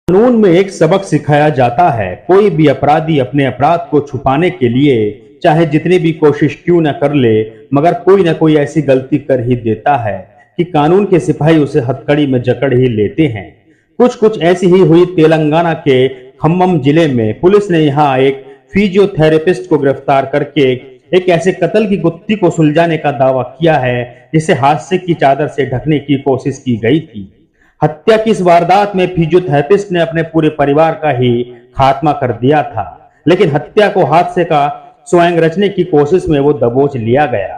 कानून में एक सबक सिखाया जाता है। कोई भी अपराधी अपने अपराध को छुपाने के लिए चाहे जितनी भी कोशिश क्यों न कर ले, मगर कोई न कोई ऐसी गलती कर ही देता है कि कानून के सिपाही उसे हथकड़ी में जकड़ ही लेते हैं। कुछ कुछ ऐसी ही हुई तेलंगाना के खम्मम जिले में। पुलिस ने यहाँ एक फिजियोथेरेपिस्ट को गिरफ्तार करके एक ऐसे कत्ल की गुत्थी को सुलझाने का दावा किया है जिसे हादसे की चादर से ढकने की कोशिश की गई थी। हत्या की इस वारदात में फिजियोथेरेपिस्ट ने अपने पूरे परिवार का ही खात्मा कर दिया था, लेकिन हत्या को हादसे का स्वयं रचने की कोशिश में वो दबोच लिया गया।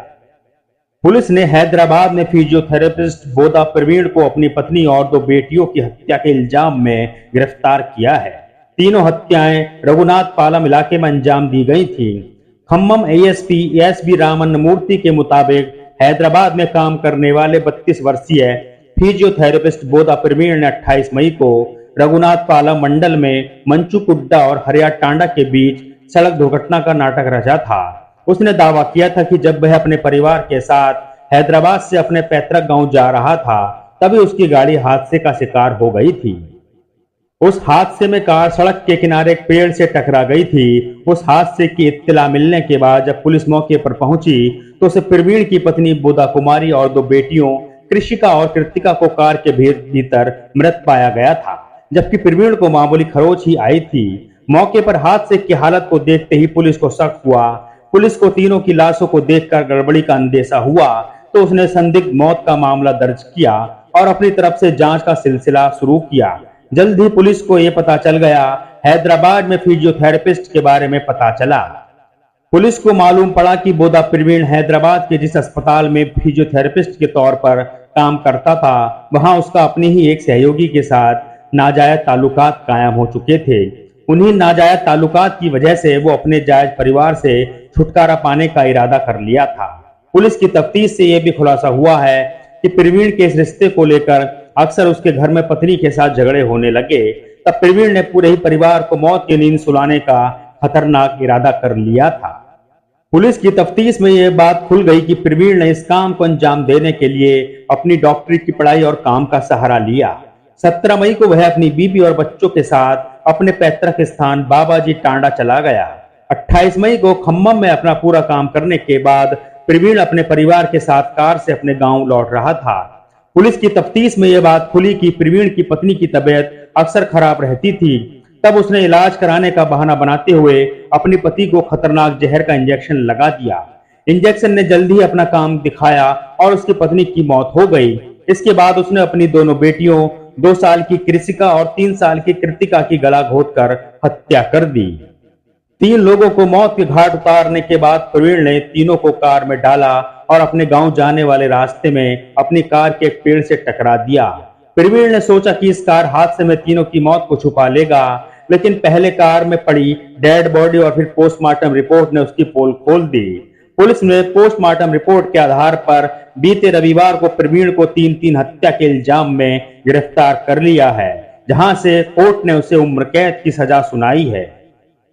पुलिस ने हैदराबाद में फिजियोथेरेपिस्ट बोदा प्रवीण को अपनी पत्नी और 2 बेटियों की हत्या के इल्जाम में गिरफ्तार किया है। तीनों हत्याएं रघुनाथ पालम इलाके में अंजाम दी गई थी। खम्मम एएसपी एसबी रामन मूर्ति के मुताबिक हैदराबाद में काम करने वाले 32 वर्षीय फिजियोथेरेपिस्ट बोदा प्रवीण ने 28 मई को रघुनाथ पालम मंडल में मंचुकुड्डा और हरिया टांडा के बीच सड़क दुर्घटना का नाटक रचा था। उसने दावा किया था कि जब वह अपने परिवार के साथ हैदराबाद से अपने पैतृक गांव जा रहा था, तभी उसकी गाड़ी हादसे का शिकार हो गई थी। उस हादसे में कार सड़क के किनारे एक पेड़ से टकरा गई थी। उस हादसे की इत्तला मिलने के बाद जब पुलिस मौके पर पहुंची तो उसे प्रवीण की पत्नी बोदा कुमारी और 2 बेटियों कृषिका और कृतिका को कार के भीतर मृत पाया गया था, जबकि प्रवीण को मामूली खरोच ही आई थी। मौके पर हादसे की हालत को देखते ही पुलिस को शक हुआ। पुलिस को तीनों की लाशों को देखकर गड़बड़ी का अंदेशा हुआ तो उसने संदिग्ध मौत का मामला दर्ज किया और अपनी तरफ से जांच का सिलसिला शुरू किया। जल्द ही पुलिस को यह पता चल गया, हैदराबाद में फिजियोथेरेपिस्ट के बारे में पता चला। पुलिस को मालूम पड़ा कि बोदा प्रवीण हैदराबाद के जिस अस्पताल में फिजियोथेरेपिस्ट के तौर पर काम करता था, वहां उसका अपनी ही एक सहयोगी के साथ नाजायज ताल्लुकात कायम हो चुके थे। उन्हीं नाजायज ताल्लुकात की वजह से वो अपने जायज परिवार से छुटकारा पाने का इरादा कर लिया था। पुलिस की तफ्तीश से यह भी खुलासा हुआ है कि प्रवीण के इस रिश्ते को लेकर अक्सर उसके घर में पत्नी के साथ झगड़े होने लगे। तब प्रवीण ने पूरे ही परिवार को मौत की नींद सुलाने का खतरनाक इरादा कर लिया था। पुलिस की तफ्तीश में यह बात खुल गई कि प्रवीण ने इस काम को अंजाम देने के लिए अपनी डॉक्टरी की पढ़ाई और काम का सहारा लिया। 17 मई को वह अपनी बीबी और बच्चों के साथ अपने पैतृक स्थान बाबाजी टांडा चला गया। 28 मई को खम्मम में अपना पूरा काम करने के बाद प्रवीण अपने परिवार के साथ कार से अपने गांव लौट रहा था। पुलिस की तफ्तीश में यह बात खुली कि प्रवीण की पत्नी की तबीयत अक्सर खराब रहती थी। तब उसने इलाज कराने का बहाना बनाते हुए अपनी पति को खतरनाक जहर का इंजेक्शन लगा दिया। इंजेक्शन ने जल्दी ही अपना काम दिखाया और उसकी पत्नी की मौत हो गई। इसके बाद उसने अपनी दोनों बेटियों 2 साल की कृषिका और 3 साल की कृतिका की गला घोंटकर हत्या कर दी। 3 लोगों को मौत के घाट उतारने के बाद प्रवीण ने तीनों को कार में डाला और अपने गांव जाने वाले रास्ते में अपनी कार के एक पेड़ से टकरा दिया। प्रवीण ने सोचा कि इस कार हादसे में तीनों की मौत को छुपा लेगा, लेकिन पहले कार में पड़ी डेड बॉडी और फिर पोस्टमार्टम रिपोर्ट ने उसकी पोल खोल दी। पुलिस ने पोस्टमार्टम रिपोर्ट के आधार पर बीते रविवार को प्रवीण को 3 हत्या के इल्जाम में गिरफ्तार कर लिया है, जहां से कोर्ट ने उसे उम्र कैद की सजा सुनाई है।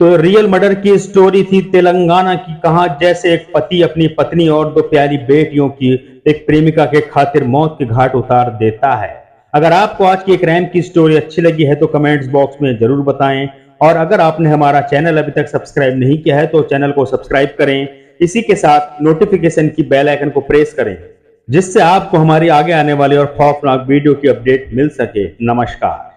तो रियल मर्डर की स्टोरी थी तेलंगाना की। कहां जैसे एक पति अपनी पत्नी और 2 प्यारी बेटियों की एक प्रेमिका के खातिर मौत के घाट उतार देता है। अगर आपको आज की एक क्राइम की स्टोरी अच्छी लगी है तो कमेंट्स बॉक्स में जरूर बताएं, और अगर आपने हमारा चैनल अभी तक सब्सक्राइब नहीं किया है तो चैनल को सब्सक्राइब करें। इसी के साथ नोटिफिकेशन की बेल आइकन को प्रेस करें, जिससे आपको हमारी आगे आने वाली और खौफनाक वीडियो की अपडेट मिल सके। नमस्कार।